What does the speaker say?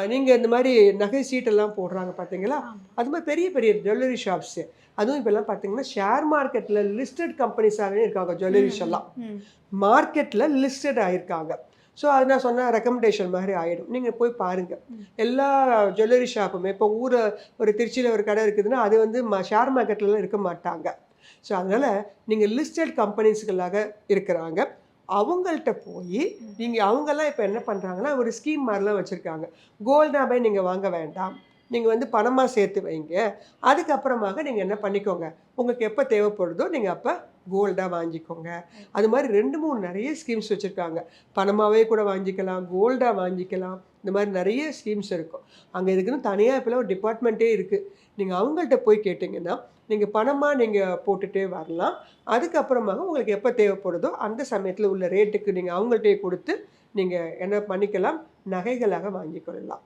நீங்கள் இந்த மாதிரி நகை சீட்டெல்லாம் போடுறாங்க பார்த்தீங்களா? ஆமா. அது மாதிரி பெரிய பெரிய ஜுவல்லரி ஷாப்ஸு. அதுவும் இப்போல்லாம் பார்த்தீங்கன்னா, ஷேர் மார்க்கெட்டில லிஸ்டட் கம்பெனிஸாவே இருக்காங்க ஜுவல்லரிஸ் ம், எல்லாம். ம், மார்க்கெட்டில லிஸ்டட் ஆயிருக்காங்க. ஸோ அது நான் சொன்ன ரெக்கமெண்டேஷன் மாதிரி ஆயிடும். நீங்க போய் பாருங்க. ம். எல்லா ஜுவல்லரி ஷாப்புமே இப்போ ஒரு திருச்சியில ஒரு கடை இருக்குதுன்னா, அது வந்து ஷேர் மார்க்கெட்லலாம் இருக்க மாட்டாங்க. ஸோ அதனால நீங்க லிஸ்டட் கம்பெனிஸ்களாக இருக்கிறாங்க. அவங்கள்ட்ட போயி ம். நீங்க அவங்கலாம் இப்ப என்ன பண்றாங்கன்னா, ஒரு ஸ்கீம் மாரிலாம் வச்சிருக்காங்க. கோல்டாவே நீங்க வாங்க வேண்டாம். நீங்க வந்து பணமா சேர்த்து வைங்க. அதுக்கப்புறமாக நீங்க என்ன பண்ணிக்கோங்க, உங்களுக்கு எப்ப தேவைப்படுதோ நீங்க அப்ப கோல்டா வாங்கிக்கோங்க. அது மாரி 2, 3 நெறைய ஸ்கீம்ஸ் வச்சிருக்காங்க. பணமாவே கூட வாங்கிக்கலாம், கோல்டா வாங்கிக்கலாம். இந்த மாரி நெறைய ஸ்கீம்ஸ் இருக்கும். அங்க இதுக்குன்னு தனியா இப்பலாம் ஒரு டிபார்ட்மெண்ட்டே இருக்கு. நீங்க அவங்கள்ட்ட போய் கேட்டீங்கன்னா, நீங்க பணமா நீங்க போட்டுட்டே வரலாம். அதுக்கப்புறமாக உங்களுக்கு எப்ப தேவைப்படுதோ, அந்த சமயத்துல உள்ள ரேட்டுக்கு நீங்க அவங்கள்ட்டயே குடுத்து, நீங்க என்ன பண்ணிக்கலாம், நகைகளாக வாங்கிக் கொள்ளலாம்.